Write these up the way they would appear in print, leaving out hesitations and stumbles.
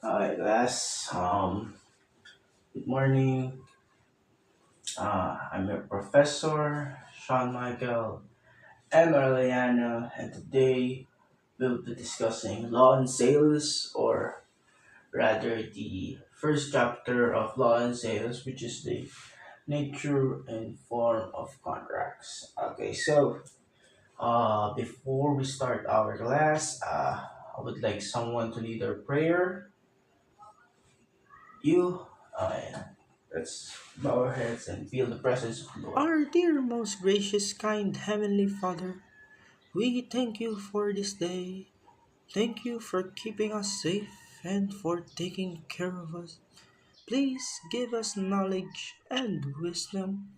Hi, class. Good morning. I'm your professor, Sean Michael M. Arellano, and today we'll be discussing law and sales, or rather, the first chapter of law and sales, which is the nature and form of contracts. Okay, so before we start our class, I would like someone to lead our prayer. You, let's bow our heads and feel the presence of the Lord. Our dear, most gracious, kind Heavenly Father, we thank you for this day. Thank you for keeping us safe and for taking care of us. Please give us knowledge and wisdom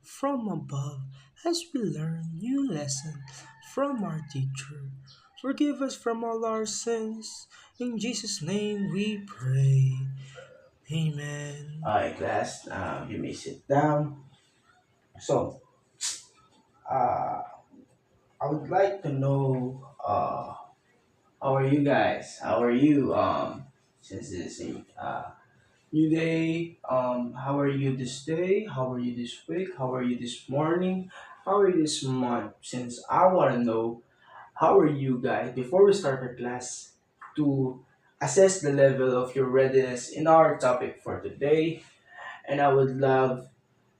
from above as we learn new lessons from our teacher. Forgive us from all our sins. In Jesus' name we pray. Amen. Alright, class, you may sit down. So, uh, I would like to know, how are you guys? How are you? Since it's a new day, how are you this day? How are you this week? How are you this morning? How are you this month? Since I want to know, how are you guys before we start our class to assess the level of your readiness in our topic for today. And I would love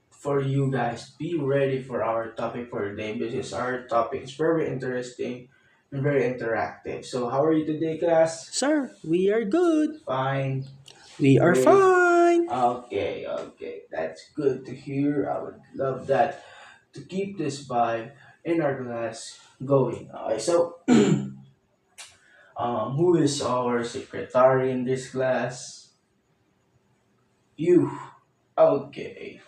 for you guys to be ready for our topic for today because our topic is very interesting and very interactive. So how are you today, class? Sir, we are good. Fine, We are great. fine. Okay, that's good to hear. I would love that to keep this vibe in our class going. Alright, so who is our secretary in this class? You. Okay.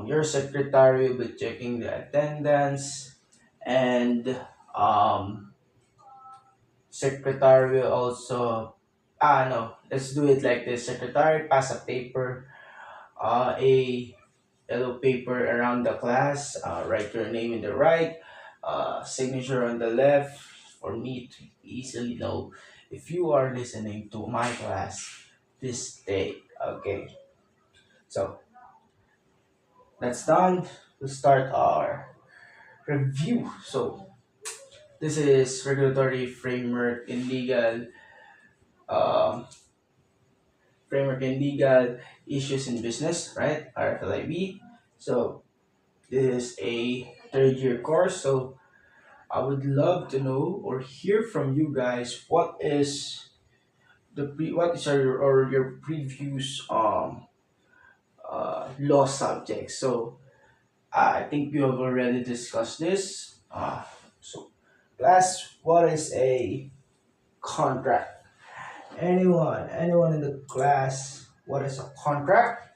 Your secretary will be checking the attendance, and um, secretary will also. No. Let's do it like this. Secretary pass a paper, a yellow paper around the class. Write your name in the right, signature on the left, for me to easily know if you are listening to my class this day. Okay. So that's done. We'll start our review. So this is regulatory um, framework in legal issues in business, right? RFLIB. So this is a third year course. So I would love to know or hear from you guys what is your previous law subjects. So I think we have already discussed this. So class, what is a contract? Anyone in the class, what is a contract?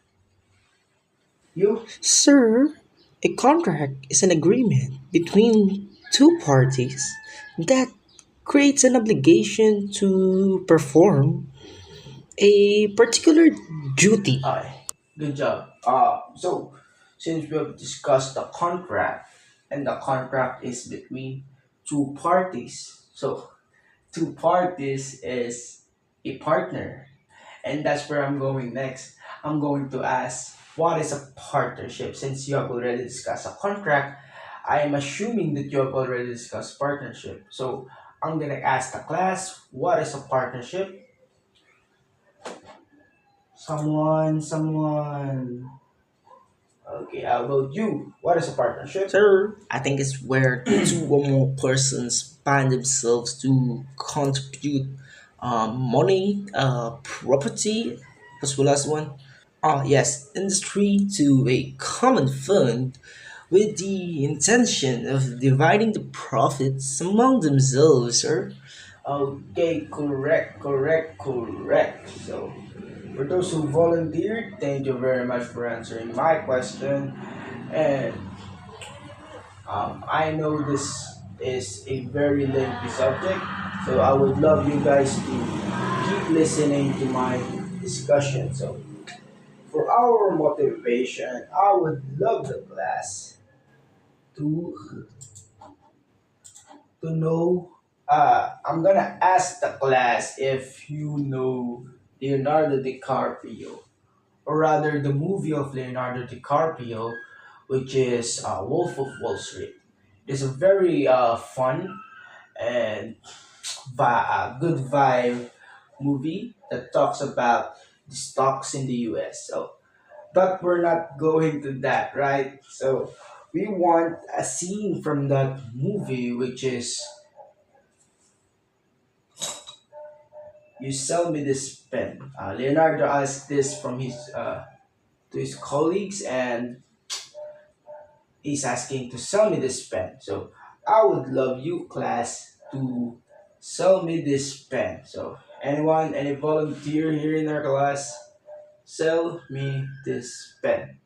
You? Sir, a contract is an agreement between two parties that creates an obligation to perform a particular duty. Hi, good job. So since we have discussed the contract, and the contract is between two parties, so two parties is a partner, and that's where I'm going next. I'm going to ask, what is a partnership? Since you have already discussed a contract, I am assuming that you have already discussed partnership. So I'm gonna ask the class, what is a partnership? Someone. Okay, how about you? What is a partnership? Sir, I think it's where two or more persons bind themselves to contribute money, property. What's the last one? Yes, industry to a common fund with the intention of dividing the profits among themselves, sir. Okay, correct. So, for those who volunteered, thank you very much for answering my question. And I know this is a very lengthy subject, so I would love you guys to keep listening to my discussion. So, for our motivation, I would love the class to to know. I'm gonna ask the class if you know Leonardo DiCaprio, or rather the movie of Leonardo DiCaprio, which is Wolf of Wall Street. It's a very fun and good vibe movie that talks about the stocks in the US. So, but we're not going to that, right? So, we want a scene from that movie, which is you sell me this pen. Leonardo asked this from his to his colleagues, and he's asking to sell me this pen. So I would love you, class, to sell me this pen. So anyone, any volunteer here in our class, sell me this pen.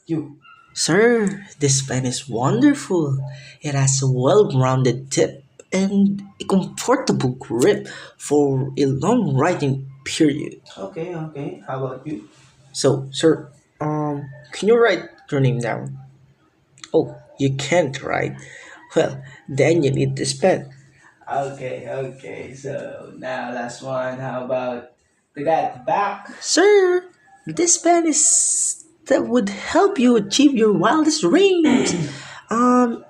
You. Sir, this pen is wonderful. It has a well-rounded tip and a comfortable grip for a long writing period. Okay, okay. How about you? So, sir, can you write your name down? Oh, you can't write. Well, then you need this pen. Okay, okay. So now last one. How about the guy at the back? Sir, this pen is that would help you achieve your wildest dreams.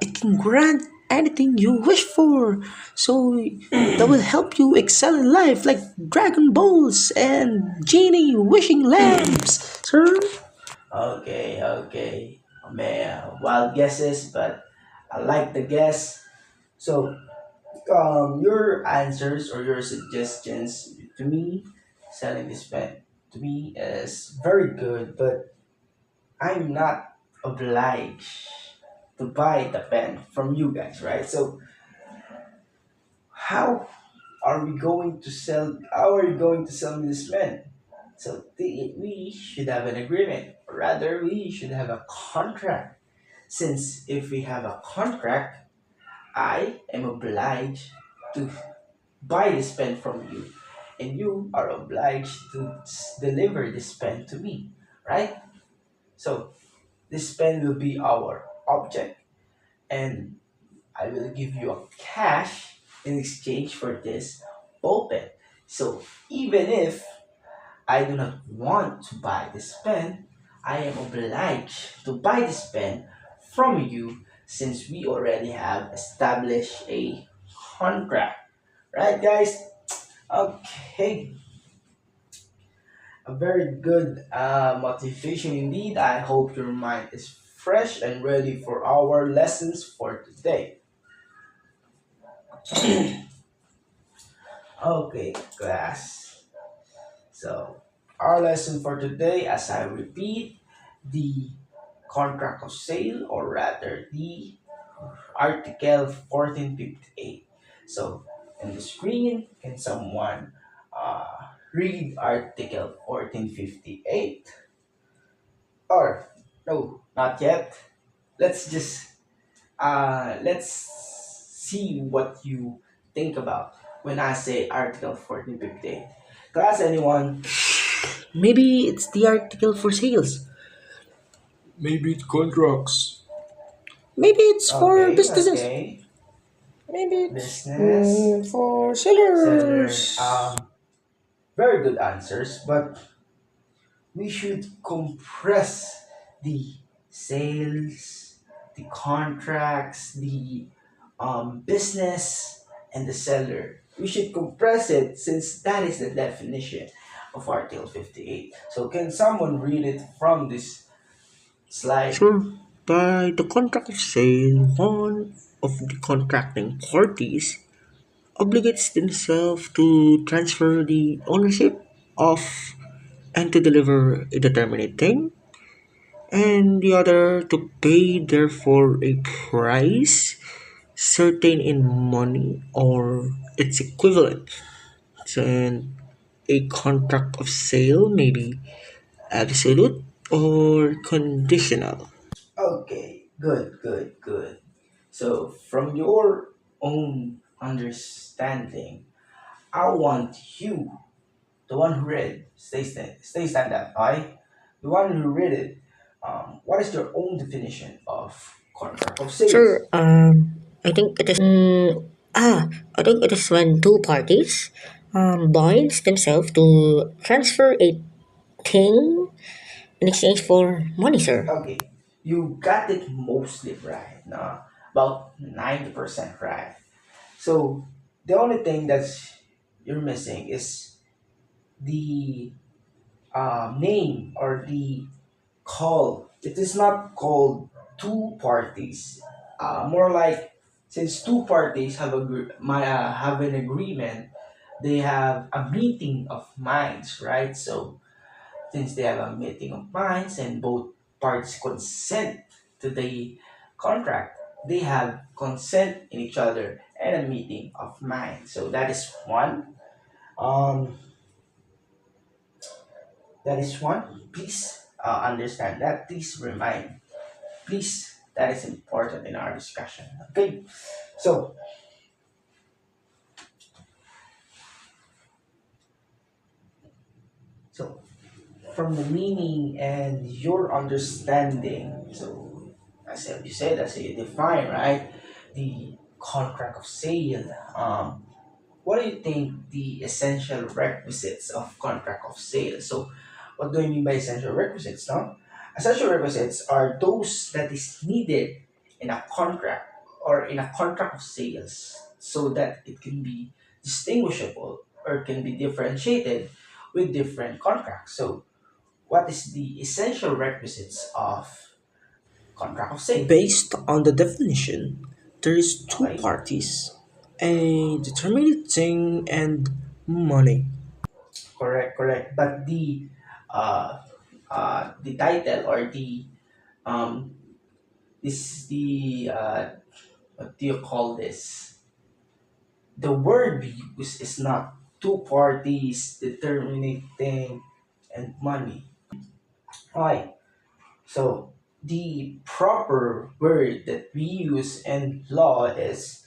It can grant anything you wish for. So that will help you excel in life like Dragon Balls and Genie wishing lamps, sir. Okay, okay. Oh, man, wild guesses, but I like the guess. So, your answers or your suggestions to me, selling this pen to me is very good, but I'm not obliged to buy the pen from you guys, right? So, how are we going to sell? How are you going to sell me this pen? So, we should have an agreement, or rather, we should have a contract. Since if we have a contract, I am obliged to buy this pen from you, and you are obliged to deliver this pen to me, right? So this pen will be our object, and I will give you a cash in exchange for this ball pen. So even if I do not want to buy this pen, I am obliged to buy this pen from you since we already have established a contract. Right, guys? Okay, a very good motivation indeed. I hope your mind is fresh and ready for our lessons for today. Okay, class. So, our lesson for today, as I repeat, the contract of sale, or rather the Article 1458. So, in the screen, can someone read Article 1458? Or, no, not yet. Let's see what you think about when I say Article 1458. Class, anyone? Maybe it's the article for sales. Maybe it contracts. Maybe it's for Okay, businesses. okay. Maybe it's Business, for seller, sellers. very good answers, but we should compress the sales, the contracts, the business, and the seller. We should compress it since that is the definition of Article 58. So, can someone read it from this slide? Sure, by the contract of sale, one of the contracting parties obligates themselves to transfer the ownership of and to deliver a determinate thing, and the other to pay therefore a price certain in money or its equivalent. And a contract of sale may be absolute or conditional. Okay, good, good, good. So, from your own understanding, I want you, the one who read, stay stand up, alright? The one who read it, what is your own definition of contract of Sure. sales? I think it is. I think it is when two parties binds themselves to transfer a thing in exchange for money, sir. Okay, you got it mostly right. No, about 90% right. So the only thing that's you're missing is the name or the call. It is not called two parties. More like since two parties have an agreement, they have a meeting of minds, right? So since they have a meeting of minds and both parties consent to the contract, they have consent in each other and a meeting of minds. So that is one. Um, that is one. Please understand that. Please remind. Please, that is important in our discussion. Okay. So so from the meaning and your understanding. So as you said, as you define, right, the contract of sale. What do you think the essential requisites of contract of sale? So, what do I mean by essential requisites? No, essential requisites are those that is needed in a contract or in a contract of sales, so that it can be distinguishable or can be differentiated with different contracts. So, what is the essential requisites of contract of sale? Based on the definition, there is two Okay, parties, a determined thing and money. correct, correct. But uh, the title or um, the what do you call this? The word we use is not two parties, determining and money. Why? So the proper word that we use in law is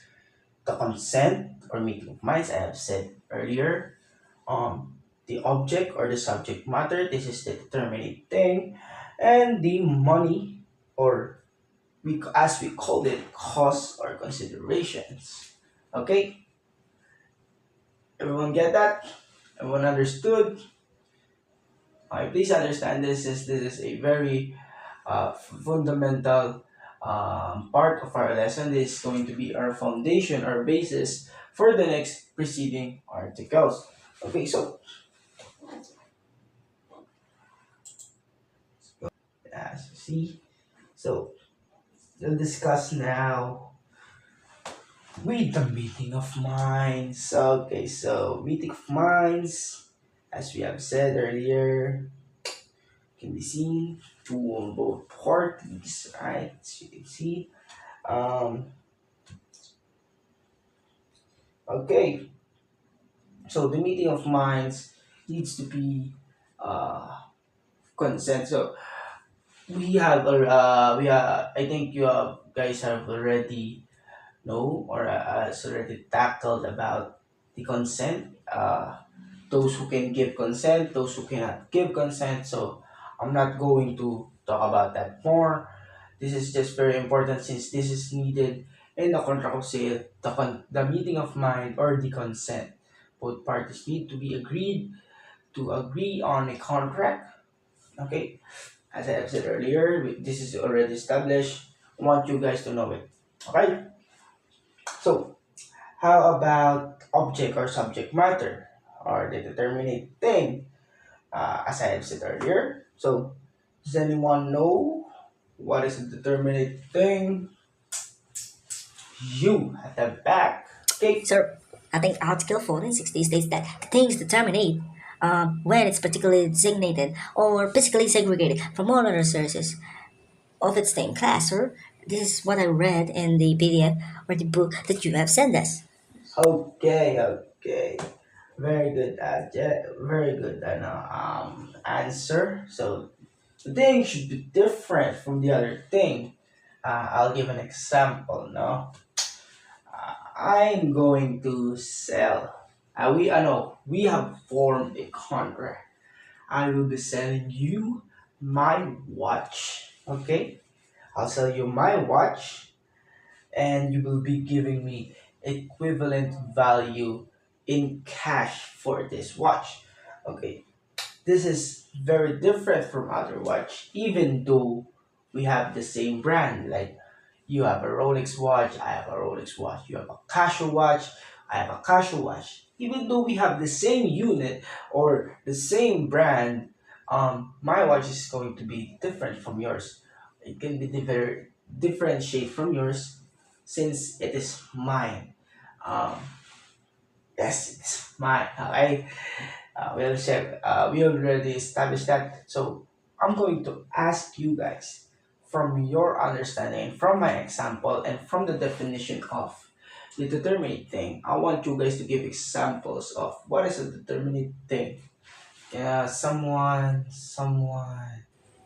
the consent or meeting of minds. I have said earlier. The object or the subject matter. This is the determining thing, and the money or as we called it, costs or considerations. Okay, everyone get that? Everyone understood? Please understand this is a very fundamental part of our lesson. This is going to be our foundation, our basis for the next preceding articles. Okay, so as you see, so we'll discuss now with the meeting of minds. Okay, so meeting of minds, as we have said earlier, can be seen to both parties, right? As you can see. Um, okay, so the meeting of minds needs to be uh, consent. So I think you have, guys have already know or has already tackled about the consent. Those who can give consent, those who cannot give consent. So I'm not going to talk about that more. This is just very important since this is needed in the contract of sale, the meeting of mind or the consent. Both parties need to be agreed to agree on a contract. Okay, as I have said earlier, this is already established. I want you guys to know it. Okay, so how about object or subject matter or the determinate thing? As I have said earlier. So, does anyone know what is a determinate thing? You at the back. Okay. Sir, I think Article 460 states that the thing is determinate when it's particularly designated or physically segregated from all other sources of its same class, sir. This is what I read in the PDF or the book that you have sent us. Okay. Okay. Very good. Very good. Answer. So the thing should be different from the other thing. I'll give an example. No, I'm going to sell. We have formed a contract. I will be selling you my watch. Okay? I'll sell you my watch and you will be giving me equivalent value in cash for this watch. Okay, this is very different from other watch, even though we have the same brand. Like you have a Rolex watch, I have a Rolex watch. You have a Casio watch, I have a Casio watch. Even though we have the same unit or the same brand, my watch is going to be different from yours. It can be differentiate from yours since it is mine. Um, yes, it's mine. Okay. We already established that. So I'm going to ask you guys from your understanding, from my example, and from the definition of the determinate thing. I want you guys to give examples of what is a determinate thing. Yeah, someone.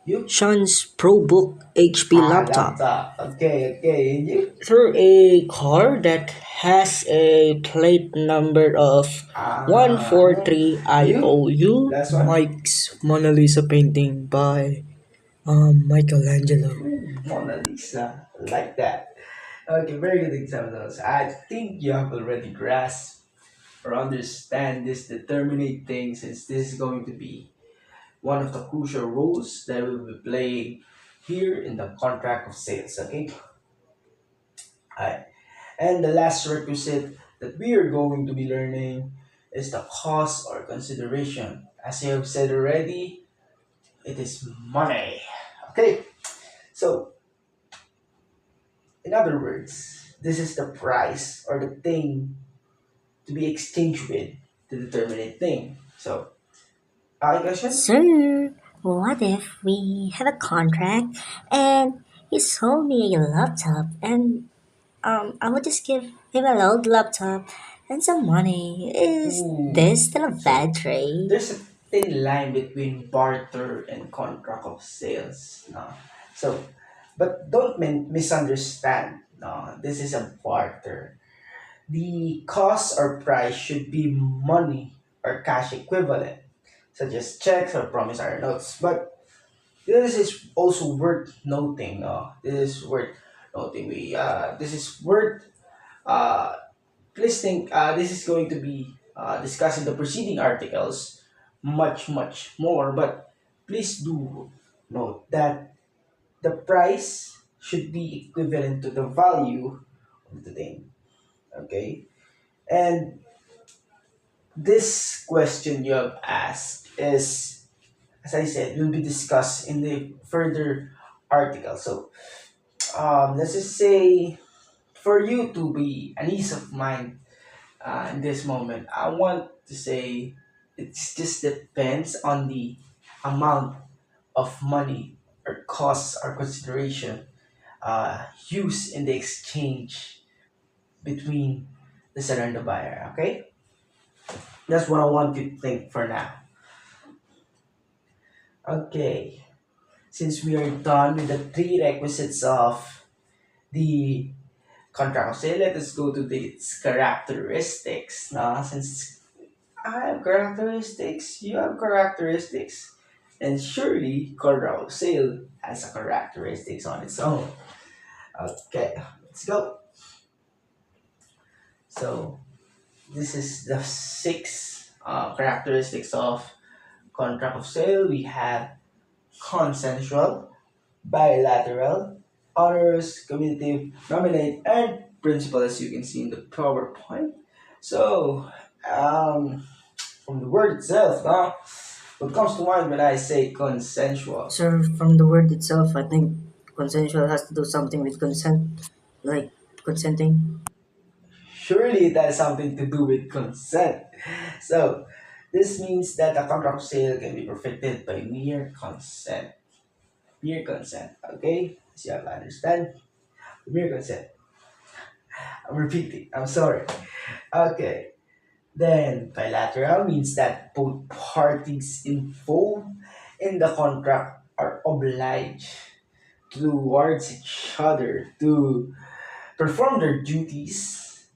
You? Sean's ProBook HP laptop. Laptop. Okay, okay. And you? Through a car that has a plate number of Uh-huh. You? 143IOU, Last one? Mike's Mona Lisa painting by Michelangelo. Ooh, Mona Lisa. Like that. Okay, very good examples. I think you have already grasped or understand this determinate thing since this is going to be one of the crucial roles that we will be playing here in the contract of sales. Okay? Alright. And the last requisite that we are going to be learning is the cost or consideration. As I have said already, it is money. Okay, so in other words, this is the price or the thing to be exchanged with to determine a thing. So, question? Sir, what if we have a contract and he sold me a laptop and I would just give him a old laptop and some money. Is Ooh, this still a so bad trade? there's a thin line between barter and contract of sales. No, so but don't misunderstand. No, this is a barter. The cost or price should be money or cash equivalent, such as checks or promissory notes. But this is also worth noting. This is worth noting. This is worth uh, please think this is going to be discussed in the preceding articles much more, but please do note that the price should be equivalent to the value of the thing. Okay, and this question you have asked is, as I said, will be discussed in the further article. So let's just say for you to be an ease of mind in this moment, I want to say it just depends on the amount of money or costs or consideration used in the exchange between the seller and the buyer. Okay, that's what I want you to think for now. Okay, since we are done with the three requisites of the contract of sale, let us go to its characteristics. Now, since I have characteristics, you have characteristics, and surely contract of sale has a characteristics on its own. Okay, let's go. So this is the six characteristics of contract of sale. We have consensual, bilateral, honors, commutative, nominate, and principal, as you can see in the PowerPoint. So, from the word itself, now, what comes to mind when I say consensual? Sir, from the word itself, I think consensual has to do something with consent, like consenting. Surely that has something to do with consent. So, this means that a contract of sale can be perfected by mere consent. Mere consent, okay? So you have to understand. Mere consent. I'm repeating. I'm sorry. Okay. Then bilateral means that both parties involved in the contract are obliged towards each other to perform their duties.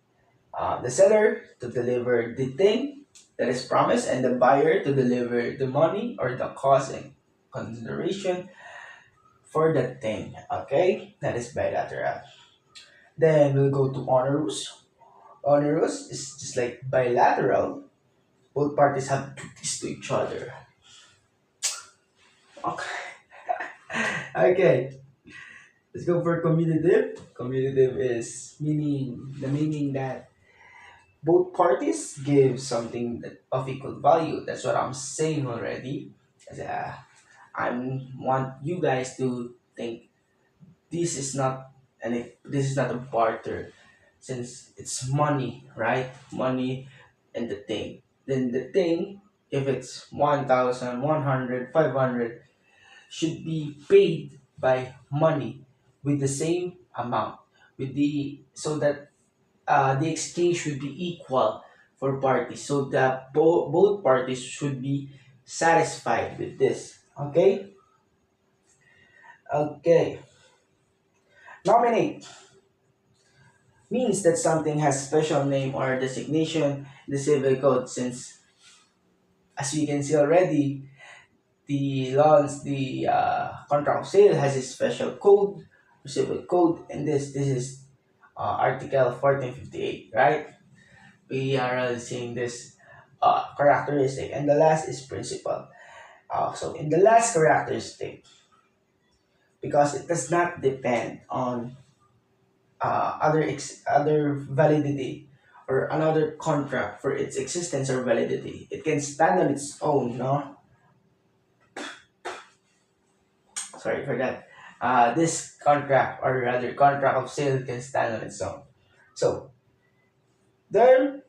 The seller to deliver the thing that is promised, and the buyer to deliver the money or the cost and consideration for that thing. Okay, that is bilateral. Then we'll go to honors. Onerous is just like bilateral. Both parties have duties to each other. Okay. Okay. Let's go for commutative. Commutative is meaning that both parties give something of equal value. That's what I'm saying already. As, I want you guys to think this is not this is not a barter, since it's money, right? Money and the thing. Then the thing, if it's 1,000, 100, 500, should be paid by money with the same amount, with the so that the exchange should be equal for parties, so that both parties should be satisfied with this. Okay. Okay. Nominate means that something has special name or designation in the civil code, since as we can see already, the contract of sale has a special code, civil code, and this is article 1458, right? We are seeing this characteristic, and the last is principle. So in the last characteristic, because it does not depend on other validity or another contract for its existence or validity. It can stand on its own, no? Sorry for that. This contract, or rather contract of sale, can stand on its own. So there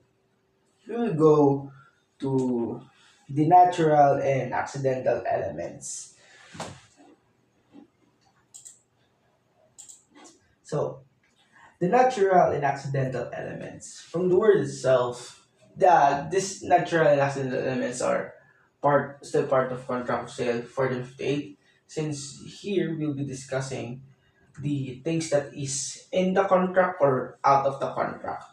we will go to the natural and accidental elements. So the natural and accidental elements. From the word itself, this natural and accidental elements are still part of contract of sale 1458. Since here we'll be discussing the things that is in the contract or out of the contract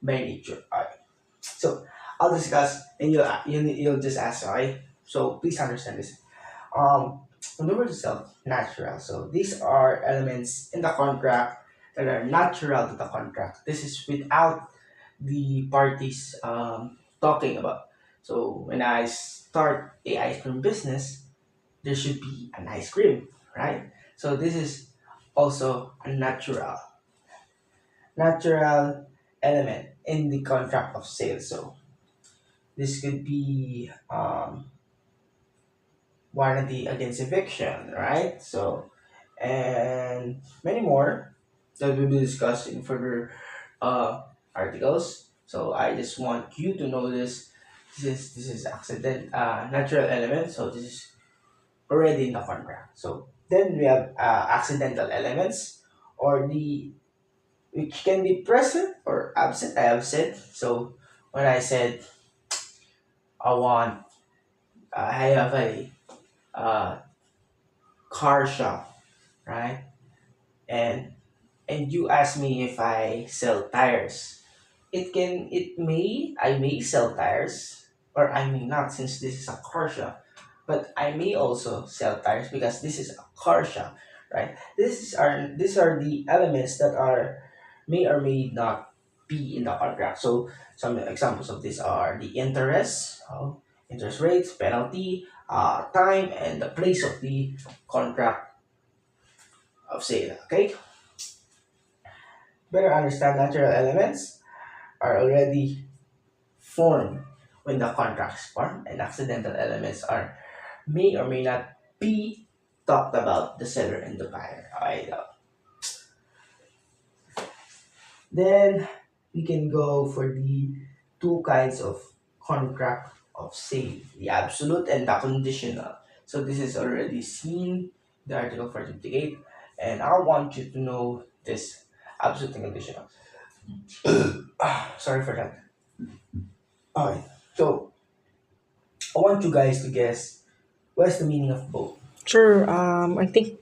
by nature. Alright. So I'll discuss, and you'll just ask, alright? So please understand this. From the word itself, natural. So these are elements in the contract that are natural to the contract. This is without the parties talking about. So when I start a ice cream business, there should be an ice cream, right? So this is also a natural element in the contract of sale. So this could be warranty against eviction, right? So, and many more that we will discuss in further articles. So I just want you to know this. This is natural element. So this is already in the contract. So then we have accidental elements, or the which can be present or absent. I have said so. When I said I want, I have a uh, car shop, right? And you ask me if I sell tires. I may sell tires, or I may not, since this is a car shop. But I may also sell tires because this is a car shop, right? These are the elements that are may or may not be in the contract. So some examples of this are the interest, interest rates, penalty, time, and the place of the contract of sale. Okay, better understand natural elements are already formed when the contracts form, and accidental elements are may or may not be talked about the seller and the buyer. Alright, then we can go for the two kinds of contract of sale, the absolute and the conditional. So this is already seen the article 458, and I want you to know this absolute and conditional. Sorry for that. Alright, so I want you guys to guess what's the meaning of both. Sure, I think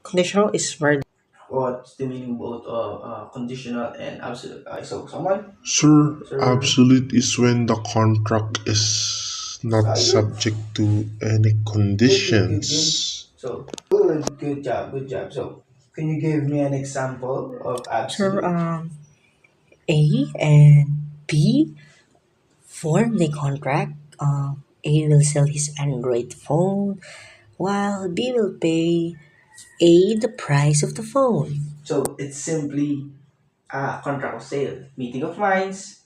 conditional is where What's the meaning both of conditional and absolute? So someone, Sir, sir, absolute is when the contract is not good, subject to any good. conditions. So good job. So can you give me an example of sure, absolute? A and B form the contract. A will sell his Android phone while B will pay A the price of the phone. So it's simply a contract of sale, meeting of minds,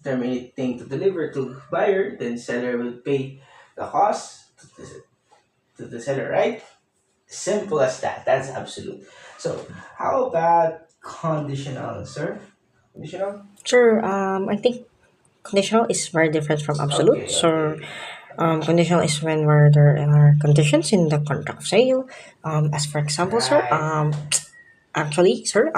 terminating to deliver to buyer, then seller will pay the cost to the seller, right? Simple as that. That's absolute. So how about conditional, sir? Conditional? Sure, I think conditional is very different from absolute. Okay, So, okay. conditional is when where there are conditions in the contract of sale. As for example, sir, Right. actually, sir,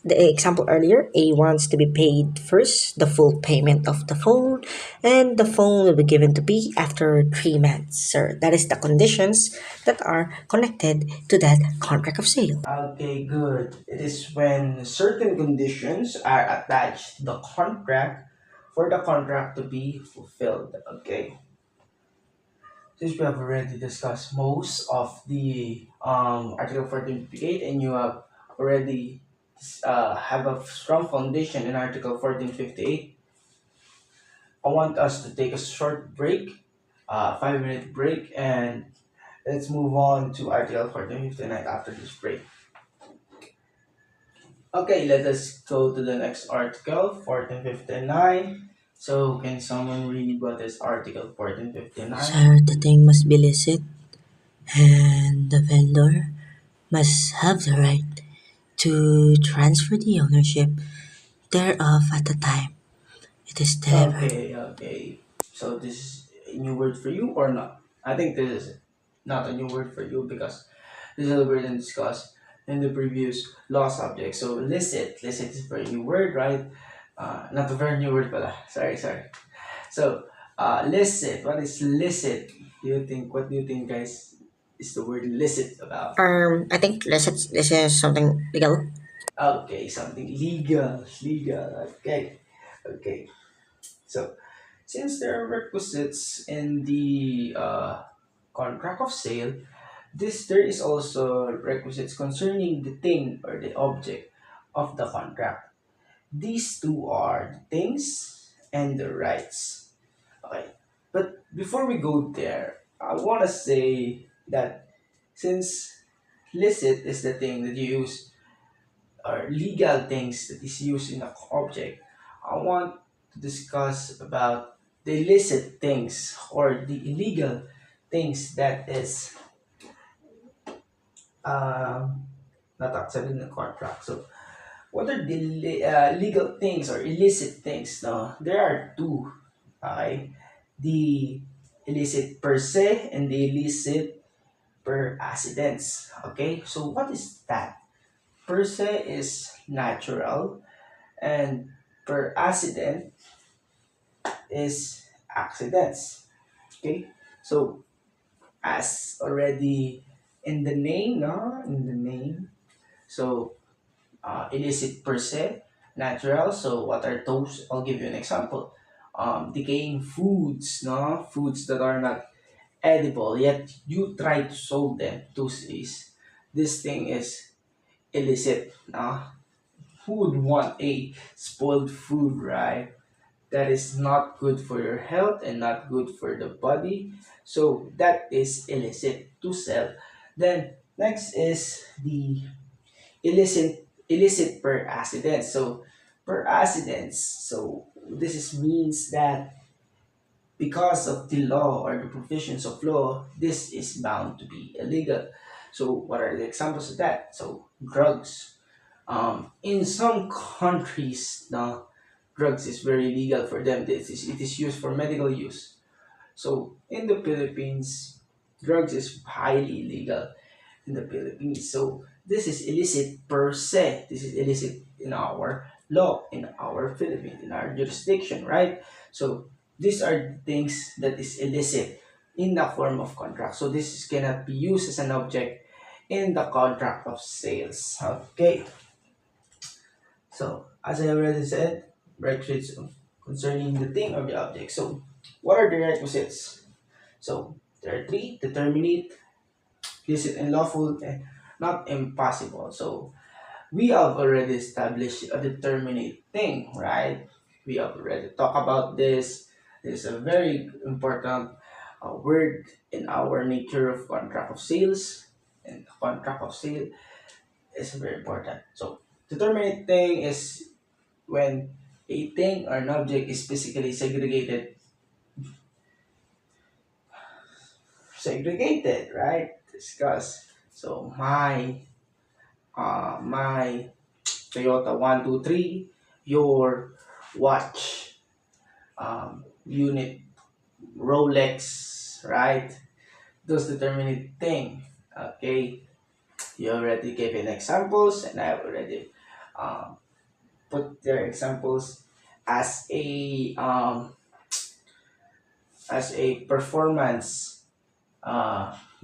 the example earlier, A wants to be paid first, the full payment of the phone, and the phone will be given to B after 3 months, sir. That is the conditions that are connected to that contract of sale. Okay, good. It is when certain conditions are attached to the contract for the contract to be fulfilled. Okay. Since we have already discussed most of the Article 1458 and you have already have a strong foundation in Article 1458, I want us to take a short break, 5 minute break, and let's move on to Article 1459 after this break. Okay, let us go to the next article, 1459. So, can someone read what is Article 1459? Sir, the thing must be licit, and the vendor must have the right to transfer the ownership thereof at the time it is delivered. Okay, okay. So, this is a new word for you or not? I think this is not a new word for you because this is a word and discussed in the previous law subject. So, licit is a very new word, right? Not a very new word pala. Sorry. So, licit. What is licit? What do you think, guys, is the word licit about? I think this is something legal. Okay, something legal. Okay. So, since there are requisites in the contract of sale, there is also requisites concerning the thing or the object of the contract. These two are the things and the rights. Okay. But before we go there, I want to say that since licit is the thing that you use, or legal things that is used in an object, I want to discuss about the illicit things or the illegal things that is um, not accepted in the contract. So, what are the legal things or illicit things? No, there are two. Okay, the illicit per se and the illicit per accidents. Okay, so what is that? Per se is natural, and per accident is accidents. Okay, so as already in the name, no, in the name. So illicit per se, natural. So what are those? I'll give you an example. Decaying foods, no, foods that are not edible yet you try to solve them. This thing is illicit. No, who would want a spoiled food, right? That is not good for your health and not good for the body. So that is illicit to sell. Then next is the illicit per accident. So per accidents. So this is means that because of the law or the provisions of law, this is bound to be illegal. So what are the examples of that? So drugs. In some countries, now drugs is very legal for them. It is used for medical use. So in the Philippines, drugs is highly illegal in the Philippines. So this is illicit per se. This is illicit in our law, in our Philippines, in our jurisdiction, right? So these are the things that is illicit in the form of contract. So cannot be used as an object in the contract of sales. Okay. So as I already said, requisites concerning the thing or the object. So what are the requisites? So there are three: to terminate, illicit and lawful, and not impossible. So We have already established a determinate thing, right? We have already talked about this. This is a very important word in our nature of contract of sales. And contract of sale is very important. So, determinate thing is when a thing or an object is physically segregated, right? Discuss. So, my Toyota 123, your watch, unit, Rolex, right? Those determinate thing. Okay, you already gave an examples, and I already um, put their examples as a performance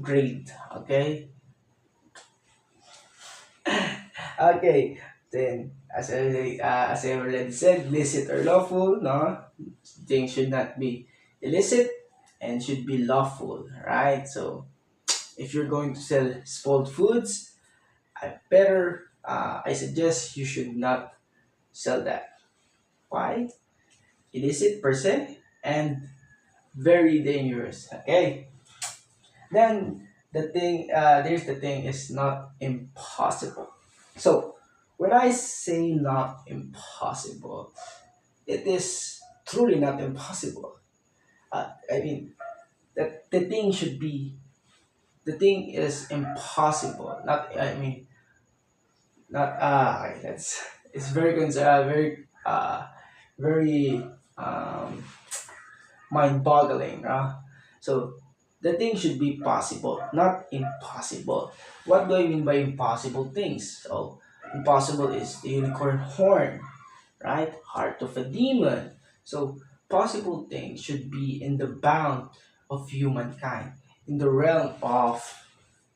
grade. Okay, okay. Then as I already said, licit or lawful, no, things should not be illicit and should be lawful, right? So if you're going to sell spoiled foods, I suggest you should not sell that. Why? Illicit per se and very dangerous. Okay. Then there's the thing is not impossible. So when I say not impossible, it is truly not impossible. I mean that the thing is impossible. Not I mean not okay, that's it's very mind-boggling. So the thing should be possible, not impossible. What do I mean by impossible things? So impossible is the unicorn horn, right? Heart of a demon. So possible things should be in the bound of humankind, in the realm of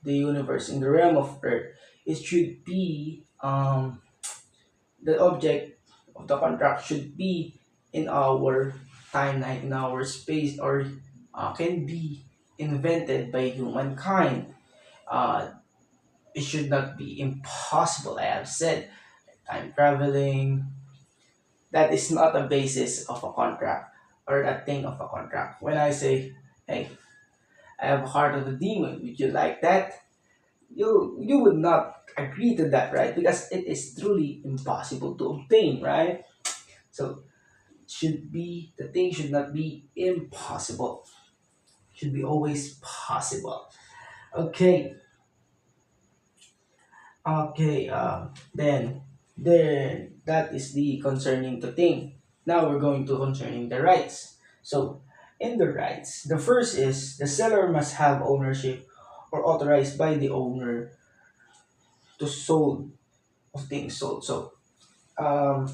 the universe, in the realm of earth. It should be the object of the contract should be in our timeline, in our space, or can be invented by humankind. Uh, it should not be impossible. I have said time traveling. That is not a basis of a contract or a thing of a contract. When I say, "Hey, I have a heart of a demon," would you like that? You would not agree to that, right? Because it is truly impossible to obtain, right? So the thing should not be impossible. Should be always possible. Okay, okay. Then that is the concerning the thing. Now we're going to concerning the rights. So in the rights, the first is the seller must have ownership or authorized by the owner to sold of things sold. So um,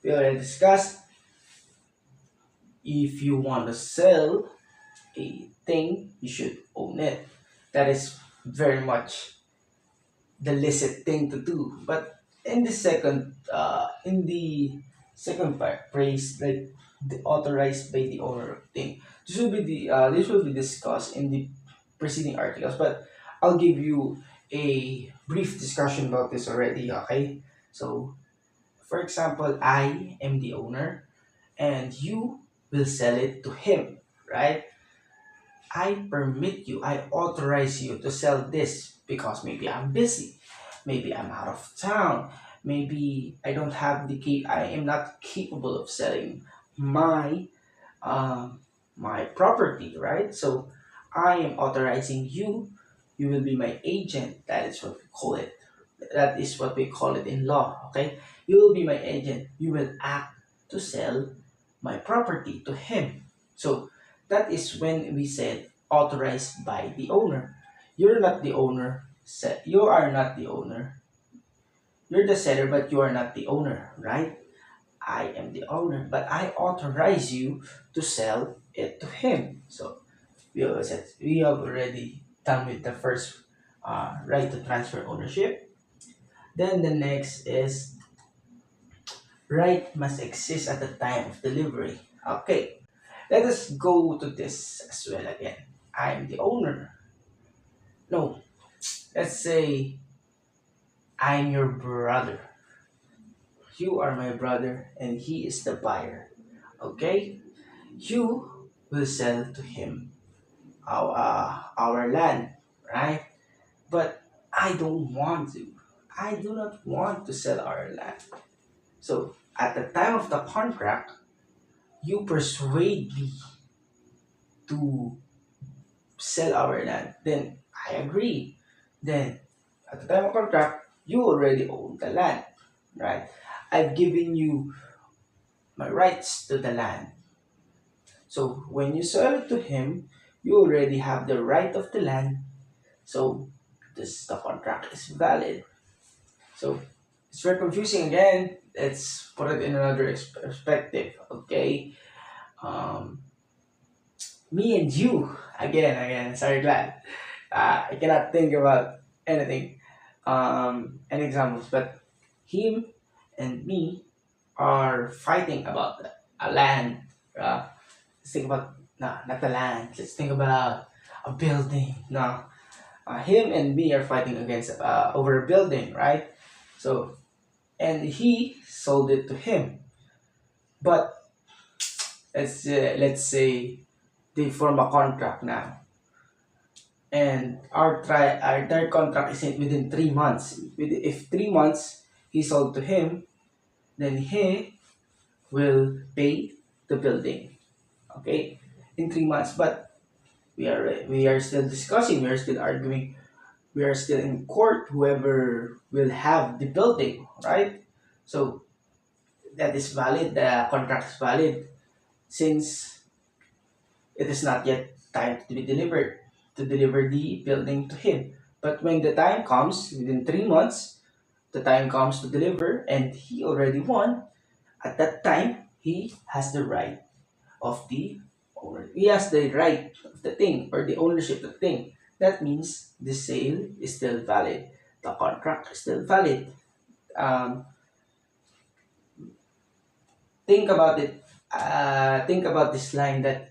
we already discussed if you want to sell a thing, you should own it. That is very much the licit thing to do. But in the second part, praise like the authorized by the owner of thing. This will be discussed in the preceding articles. But I'll give you a brief discussion about this already. Okay, so for example, I am the owner, and you will sell it to him, right? I permit you, I authorize you to sell this because maybe I'm busy, maybe I'm out of town, maybe I am not capable of selling my my property, right? So I am authorizing you. You will be my agent. That is what we call it. That is what we call it in law. Okay, you will be my agent. You will act to sell my property to him. So that is when we said authorized by the owner. You're not the owner. You are not the owner. You're the seller, but you are not the owner, right? I am the owner, but I authorize you to sell it to him. So we have already done with the first right to transfer ownership. Then the next is right must exist at the time of delivery. Okay, let us go to this as well again. I'm the owner. No, let's say I'm your brother. You are my brother, and he is the buyer. Okay? You will sell to him our land, right? But I don't want to. I do not want to sell our land. So at the time of the contract, you persuade me to sell our land. Then I agree. Then at the time of contract, you already own the land, right? I've given you my rights to the land. So when you sell it to him, you already have the right of the land. So the contract is valid. So it's very confusing again. Let's put it in another perspective. Okay. Um, Me and you again. Sorry, glad. I cannot think about anything, any examples, but him and me are fighting about a land. Let's think about no, not the land. Let's think about a building. No, him and me are fighting against over a building, right? So and he sold it to him, but let's say they form a contract now, and our third contract is within 3 months. If 3 months he sold to him, then he will pay the building. Okay, in 3 months. But we are still discussing. We are still arguing. We are still in court. Whoever will have the building, right? So that is valid. The contract is valid since it is not yet time to be delivered, to deliver the building to him. But when the time comes, within 3 months, the time comes to deliver, and he already won, at that time, he has the right of the owner. He has the right of the thing or the ownership of the thing. That means the sale is still valid. The contract is still valid. Um, think about it. Think about this line that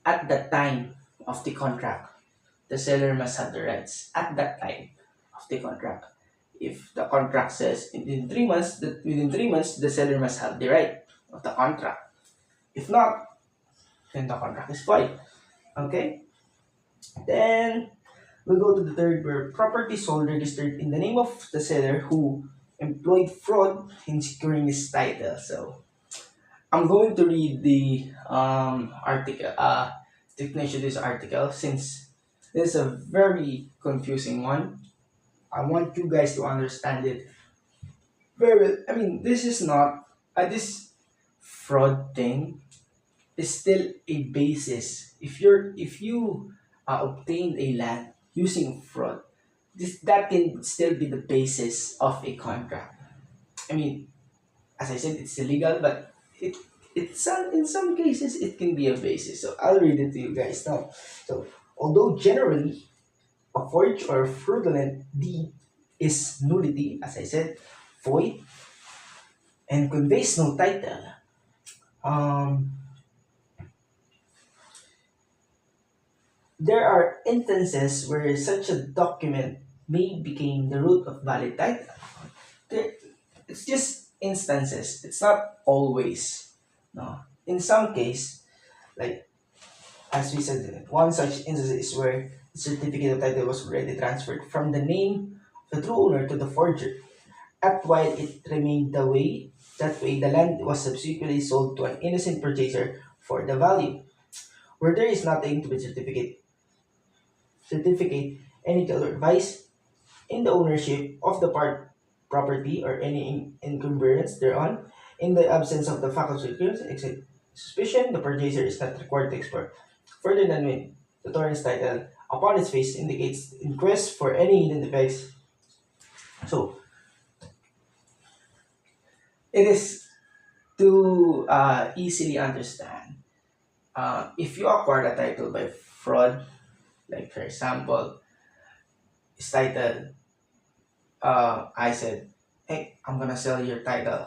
at the time of the contract, the seller must have the rights at that time of the contract. If the contract says within 3 months the seller must have the right of the contract. If not, then the contract is void. Okay. Then we'll go to the third where property sold registered in the name of the seller who employed fraud in securing his title. So I'm going to read the article, definition of this article since this is a very confusing one. I want you guys to understand it very well. I mean, this is not this fraud thing is still a basis. If you obtained a land using fraud, that can still be the basis of a contract. I mean, as I said, it's illegal, but in some cases it can be a basis. So I'll read it to you guys now. So although generally a forged or fraudulent deed is nullity, as I said, void, and conveys no title. Um, there are instances where such a document may become the root of valid title. There, it's just instances. It's not always. No. In some case, like as we said, one such instance is where the certificate of title was already transferred from the name of the true owner to the forger. At while it remained that way the land was subsequently sold to an innocent purchaser for the value. Where there is nothing to be certificate any title or vice in the ownership of the property or any encumbrance thereon, in the absence of the fact of except suspicion, the purchaser is not required to explore further than when the torrent's title upon its face indicates in quest for any hidden defects. So it is to easily understand. If you acquire a title by fraud, like for example, this title, I said, "Hey, I'm gonna sell your title."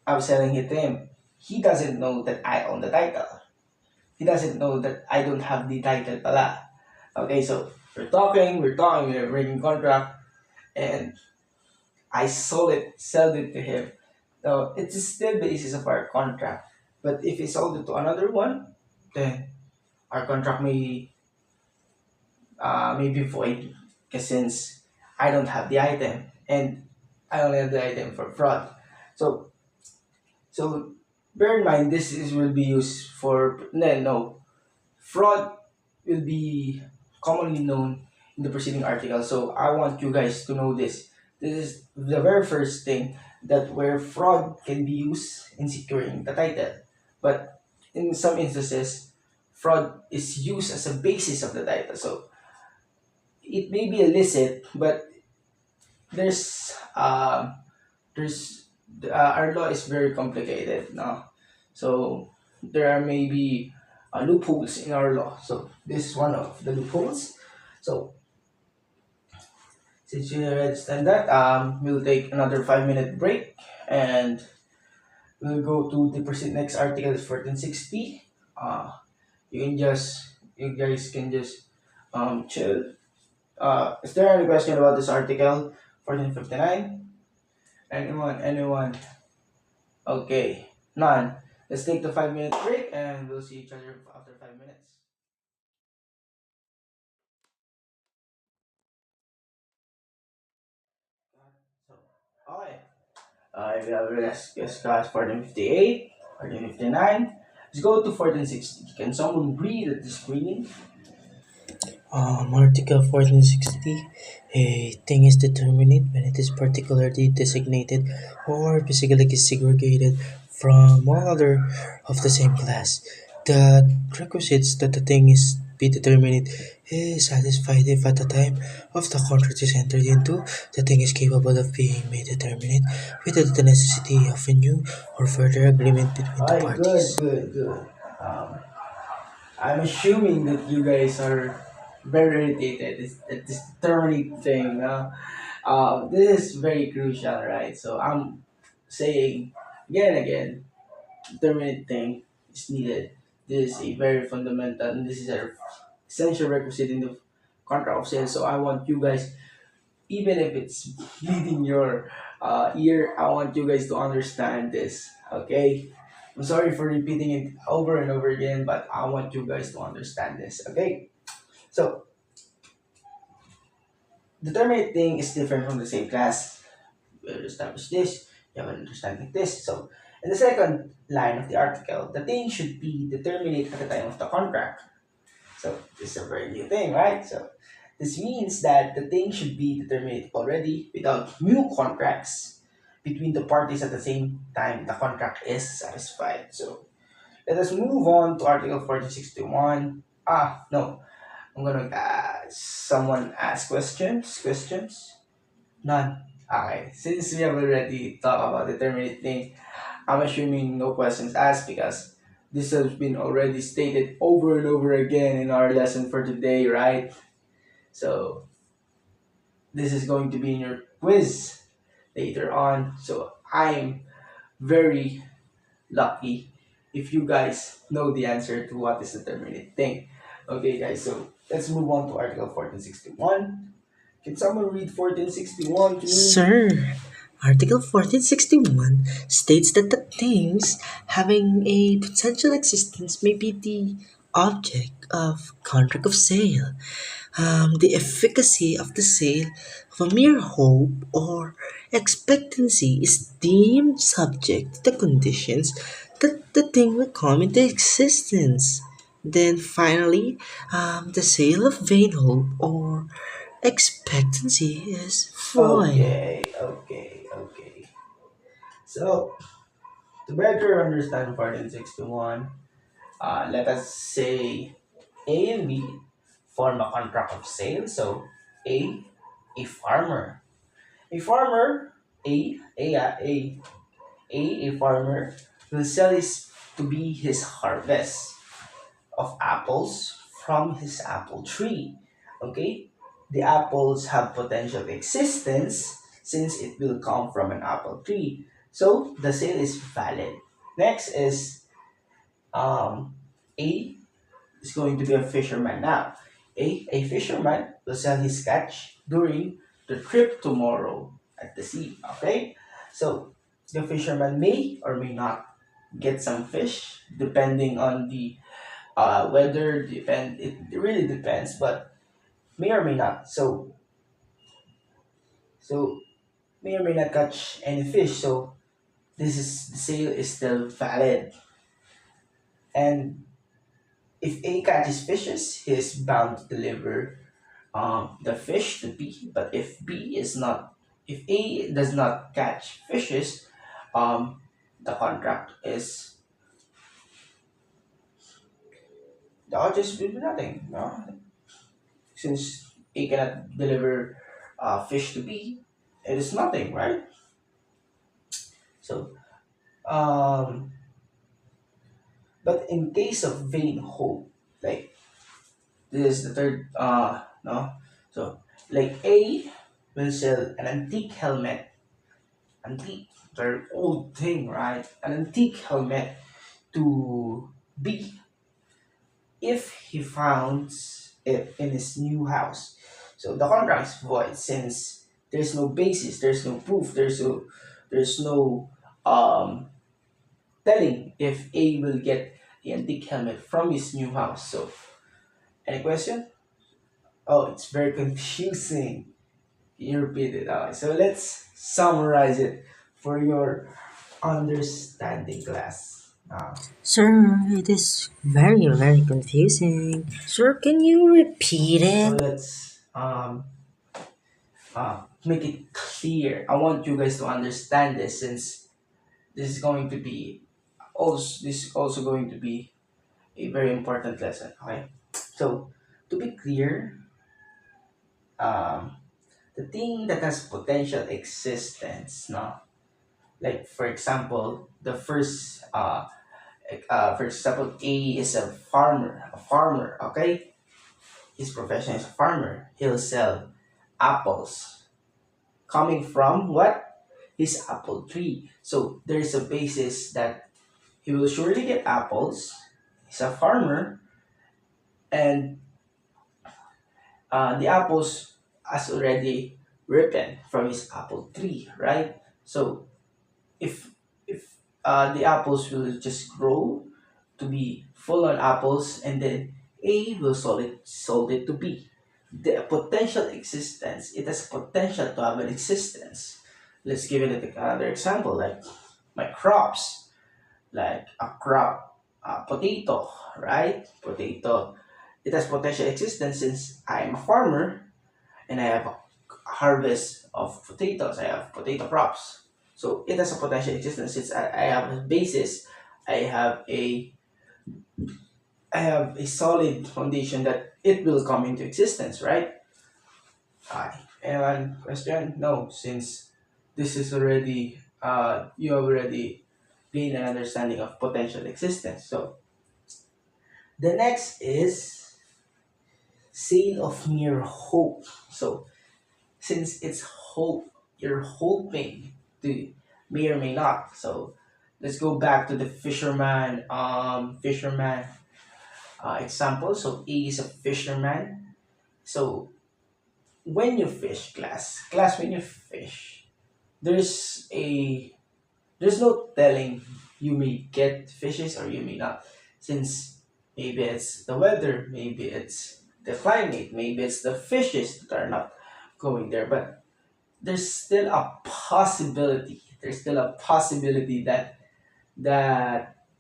I'm selling it to him. He doesn't know that I own the title. He doesn't know that I don't have the title pala. Okay, so we're talking, we're in contract, and I sold it to him. So it's still the basis of our contract. But if he sold it to another one, then our contract may be void, because since I don't have the item and I only have the item for fraud. So so bear in mind, this is will be used for no, fraud will be commonly known in the preceding article. So I want you guys to know this. This is the very first thing, that where fraud can be used in securing the title. But in some instances, fraud is used as a basis of the title. So it may be illicit, but there's there's our law is very complicated, no? So there are maybe loopholes in our law. So this is one of the loopholes. So since you understand that, we'll take another 5 minute break, and we'll go to the next article is 1460. You guys can just chill. Is there any question about this article 1459? Anyone? Okay, none. Let's take the 5 minute break, and we'll see each other after 5 minutes. So, okay. We have discussed 1458, 1459. Let's go to 1460. Can someone read at the screen? Article 1460, a thing is determinate when it is particularly designated or physically segregated from all other of the same class. The requisites that the thing is be determinate is satisfied if at the time of the contract is entered into, the thing is capable of being made determinate without the necessity of a new or further agreement between the Alright, good, parties. good, good. Um, I'm assuming that you guys are very irritated at this terminate thing. This is very crucial, right? So I'm saying again and again, terminate thing is needed. This is a very fundamental, and this is a essential requisite in the contract of sale. So I want you guys, even if it's bleeding your ear, I want you guys to understand this. Okay, I'm sorry for repeating it over and over again, but I want you guys to understand this. Okay, so the terminate thing is different from the same class. We'll establish this. You have an understanding this. So in the second line of the article, the thing should be determinate at the time of the contract. So this is a very new thing, right? So this means that the thing should be determined already without new contracts between the parties at the same time the contract is satisfied. So let us move on to Article 1461. No, I'm gonna someone ask questions. Questions? None. Okay, since we have already talked about the terminate thing, I'm assuming no questions asked, because this has been already stated over and over again in our lesson for today, right? So this is going to be in your quiz later on. So I'm very lucky if you guys know the answer to what is the terminate thing. Okay, guys, so let's move on to Article 1461. Can someone read 1461 to me? Sir, Article 1461 states that the things having a potential existence may be the object of contract of sale. The efficacy of the sale of a mere hope or expectancy is deemed subject to the conditions that the thing will come into existence. Then finally, the sale of vain hope or expectancy is void. Okay. So, to better understand 1461, let us say A and B form a contract of sale. So, A, a farmer. A farmer, a farmer will sell his to be his harvest of apples from his apple tree. Okay? The apples have potential existence since it will come from an apple tree. So the sale is valid. Next is A is going to be a fisherman now. A fisherman will sell his catch during the trip tomorrow at the sea. Okay, so the fisherman may or may not get some fish depending on the weather. It really depends, but may or may not. So may or may not catch any fish. So this is the sale is still valid. And if A catches fishes, he is bound to deliver the fish to B. But if A does not catch fishes, um, the contract is the just will be nothing. No? Since A cannot deliver fish to B, it is nothing, right? So, um, but in case of vain hope, like this is the third, no, so like A will sell an antique helmet, antique, very old thing, right? An antique helmet to B if he finds it in his new house. So the contract is void since there's no basis, there's no proof, there's no um telling if A will get the antique helmet from his new house. So any question? Oh, it's very confusing. You repeat it. Alright, so let's summarize it for your understanding class. Sir, it is very, very confusing. Sir, can you repeat So it? let's make it clear. I want you guys to understand this since this is also going to be a very important lesson. Okay, so to be clear, um, the thing that has potential existence, no, like for example, for example, A is a farmer. Okay, his profession is a farmer. He'll sell apples coming from what? His apple tree. So there's a basis that he will surely get apples. He's a farmer, and the apples has already ripened from his apple tree, right? So if if the apples will just grow to be full on apples, and then A will sold it to B. The potential existence, it has potential to have an existence. Let's give it another example, like my crops, like a crop, potato, right? Potato, it has potential existence since I'm a farmer and I have a harvest of potatoes. I have potato crops. So it has a potential existence since I have a basis. I have a I have a solid foundation that it will come into existence, right? Hi. Anyone question? No, since this is already you have already gained an understanding of potential existence. So the next is sale of mere hope. So since it's hope, you're hoping to may or may not. So let's go back to the fisherman example. So A is a fisherman. So when you fish, class, when you fish, there's a there's no telling you may get fishes or you may not, since maybe it's the weather, maybe it's the climate, maybe it's the fishes that are not going there, but there's still a possibility that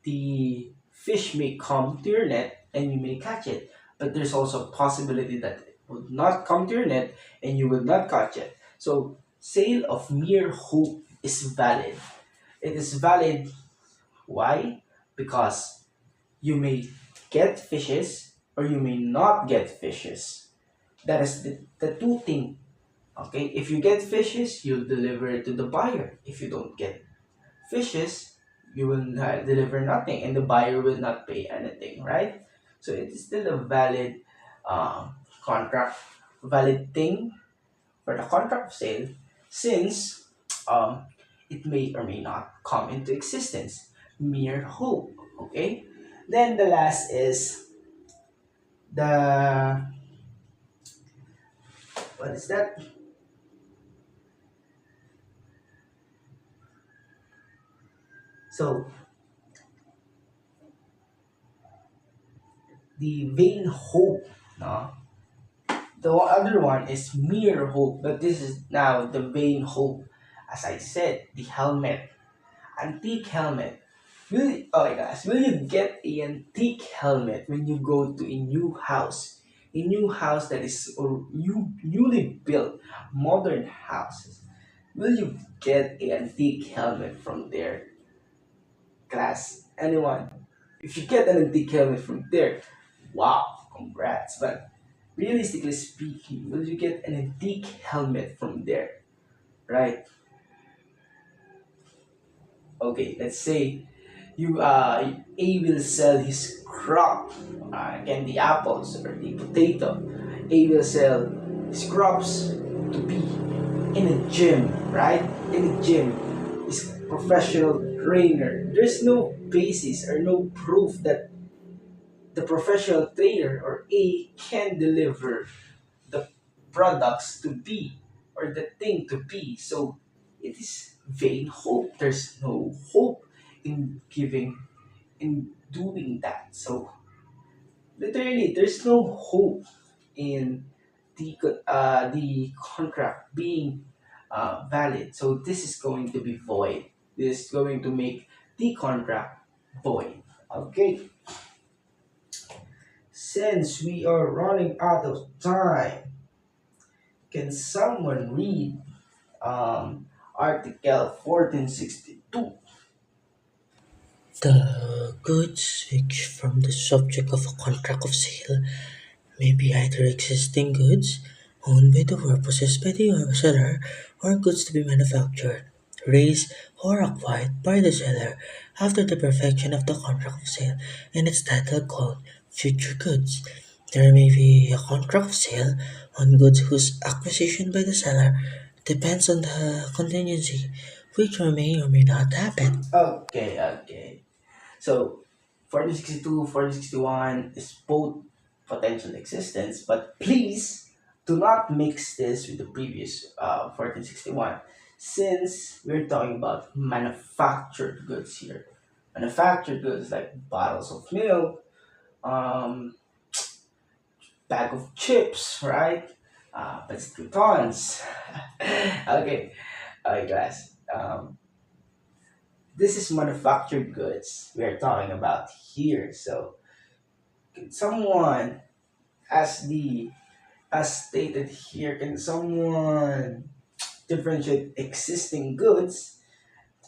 the fish may come to your net and you may catch it, but there's also a possibility that it would not come to your net and you will not catch it. So sale of mere hope is valid. It is valid. Why? Because you may get fishes or you may not get fishes. That is the two thing. Okay, if you get fishes, you'll deliver it to the buyer. If you don't get fishes, you will not deliver nothing, and the buyer will not pay anything, right? So it is still a valid contract, valid thing for the contract of sale, since um, it may or may not come into existence. Mere hope. Okay. Then the last is the what is that? So the vain hope, no? The other one is mere hope, but this is now the vain hope. As I said, the helmet, antique helmet. Oh my gosh, will you get a antique helmet when you go to a new house? A new house that is newly built, modern houses. Will you get a antique helmet from there, class? Anyone? If you get an antique helmet from there, wow, congrats. But realistically speaking, will you get an antique helmet from there? Right? Okay, let's say you A will sell his crop, again the apples or the potato. A will sell his crops to be in a gym, right? In a gym, is professional trainer. There's no basis or no proof that the professional trainer or A can deliver the products to B or the thing to B. So it is vain hope. There's no hope in giving in doing that. So literally, there's no hope in the contract being valid. So this is going to be void. This is going to make the contract void. Okay, since we are running out of time, can someone read Article 1462? The goods which form the subject of a contract of sale may be either existing goods owned by the or possessed by the seller, or goods to be manufactured, raised, or acquired by the seller after the perfection of the contract of sale in its title called future goods. There may be a contract of sale on goods whose acquisition by the seller depends on the contingency, which may or may not happen. Okay. So 1462, 1461 is both potential existence, but please do not mix this with the previous 1461 since we're talking about manufactured goods here. Manufactured goods like bottles of milk, um, bag of chips, right? Tons. Okay, alright guys. This is manufactured goods we are talking about here. So can someone, as stated here, can someone differentiate existing goods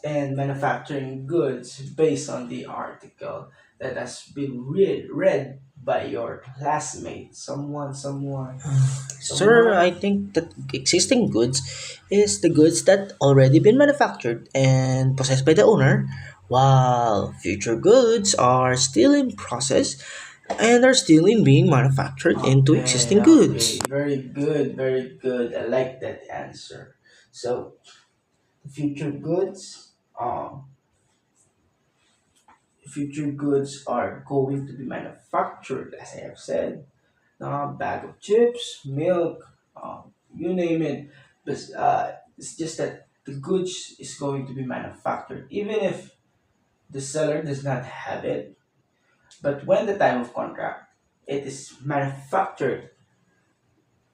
and manufacturing goods based on the article that has been read by your classmate? Sir, I Someone? think that existing goods is the goods that already been manufactured and possessed by the owner, while future goods are still in process and are still in being manufactured into existing goods. Okay, very good, very good. I like that answer. So, future goods, future goods are going to be manufactured, as I have said. Bag of chips, milk, you name it. But it's just that the goods is going to be manufactured, even if the seller does not have it. But when the time of contract, it is manufactured,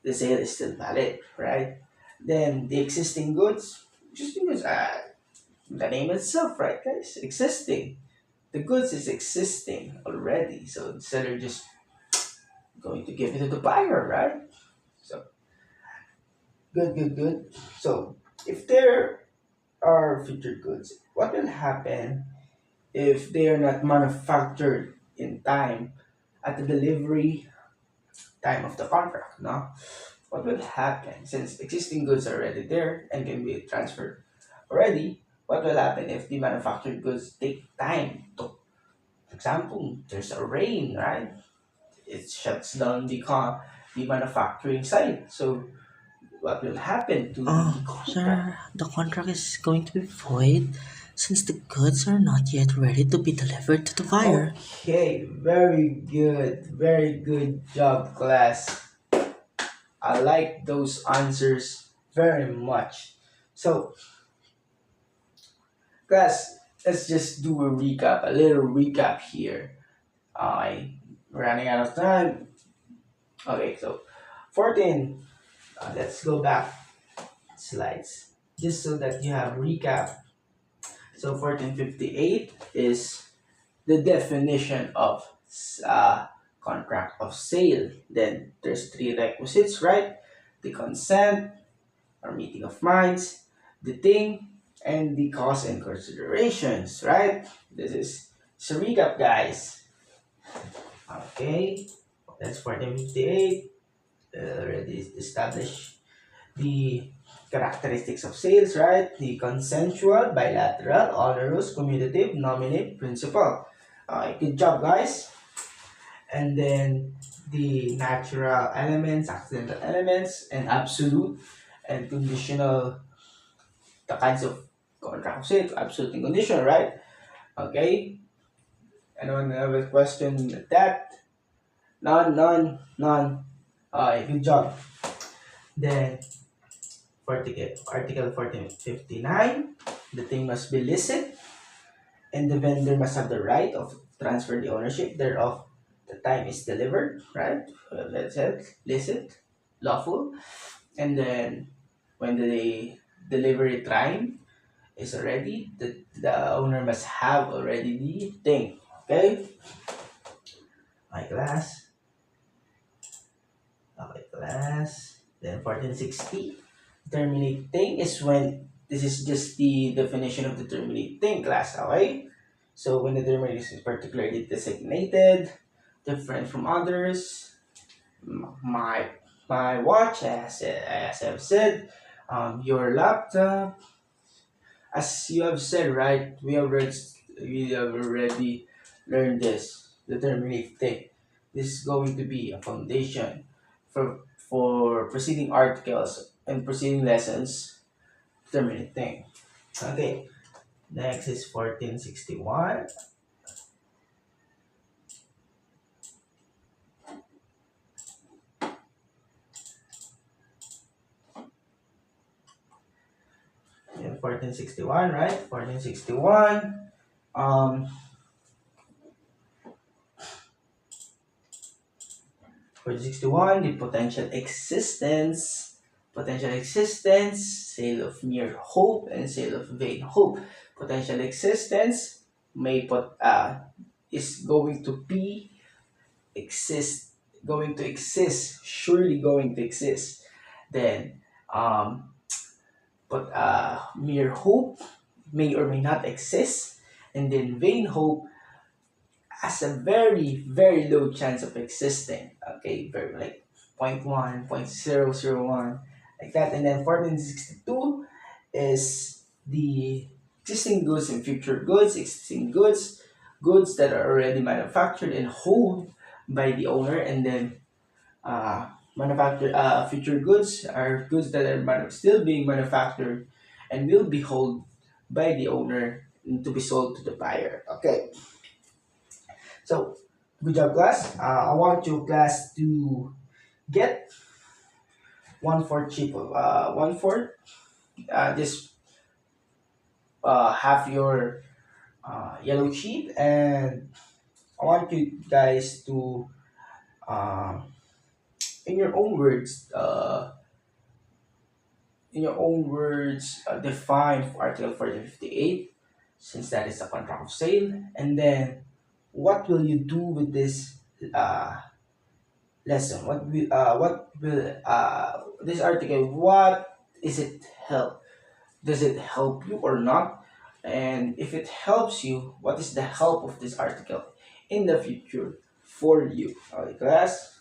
the sale is still valid, right? Then the existing goods, the name itself, right, guys? Existing. The goods is existing already, so the seller just going to give it to the buyer, right? So good. So if there are future goods, what will happen if they are not manufactured in time at the delivery time of the contract? No, what will happen since existing goods are already there and can be transferred already? What will happen if the manufactured goods take time to, for example, there's a rain, right? It shuts down the manufacturing site. So what will happen to the contract? Sir, the contract is going to be void since the goods are not yet ready to be delivered to the buyer. Okay, very good job, class. I like those answers very much. So, class, let's just do a recap, a little recap here. I running out of time. Okay, so 14. Let's go back slides just so that you have recap. So 1458 is the definition of contract of sale. Then there's three requisites, right? The consent or meeting of minds, the thing, and the cost and considerations, right? This is so recap, guys. Okay, that's 1458. Already established the characteristics of sales, right? The consensual, bilateral, onerous, commutative, nominate, principal. Good job, guys. And then the natural elements, accidental elements, and absolute and conditional, the kinds of contract of sales, absolute and conditional, right? Okay. Anyone have a question with that? None, none, none. Good job. Then Article 1459, the thing must be licit, and the vendor must have the right of transfer the ownership thereof. The time is delivered, right? That's it, licit, lawful. And then when the delivery time is already, the owner must have already the thing. Okay? My class. Okay, class. Then 1460. Terminate thing is when this is just the definition of the terminate thing, class. Okay? So when the terminate is particularly designated, different from others, my my watch, as I've said, your laptop, as you have said, right? We have already learned this, the terminate thing. This is going to be a foundation for preceding articles and preceding lessons. Terminate thing. Okay. Next is 1461. Yeah, 1461, right? 1461. Um, 1461, the potential existence, sale of mere hope, and sale of vain hope. Potential existence may put is going to be exist, going to exist, surely going to exist. Then but mere hope may or may not exist, and then vain hope has a very very low chance of existing. Okay, very like point 0.1, 0.001, like that. And then 1462 is the existing goods and future goods. Existing goods, goods that are already manufactured and held by the owner, and then future goods are goods that are still being manufactured and will be held by the owner to be sold to the buyer. Okay, so good job, class. I want you, class, to get 1/4 cheap of 1/4. Just have your yellow sheet, and I want you guys to, uh, in your own words, define Article 1458, since that is a contract of sale, and then what will you do with this lesson? What will this article? What is it help? Does it help you or not? And if it helps you, what is the help of this article in the future for you? Okay, class.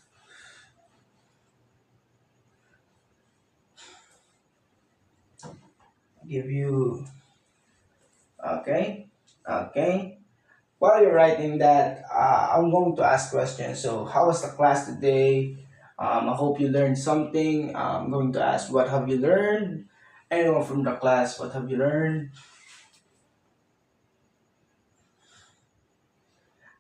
Give you okay, okay. While you're writing that, I'm going to ask questions. So, how was the class today? I hope you learned something. I'm going to ask, what have you learned? Anyone from the class, what have you learned?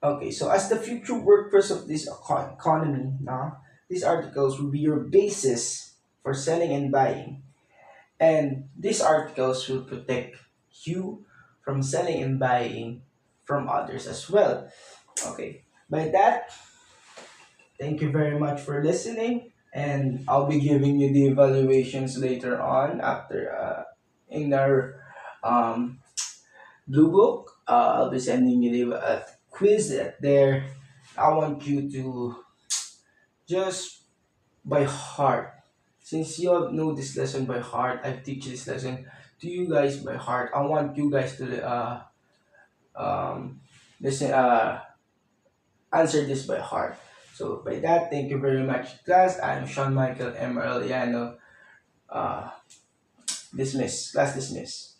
Okay, so as the future workers of this economy, now these articles will be your basis for selling and buying, and these articles will protect you from selling and buying from others as well. Okay. By that, thank you very much for listening, and I'll be giving you the evaluations later on after in our um, blue book. I'll be sending you a quiz there. I want you to just by heart. Since you all know this lesson by heart, I teach this lesson to you guys by heart. I want you guys to listen answer this by heart. So by that, thank you very much, class. I'm Sean Michael M. Arellano. Uh, Dismiss. Class dismiss.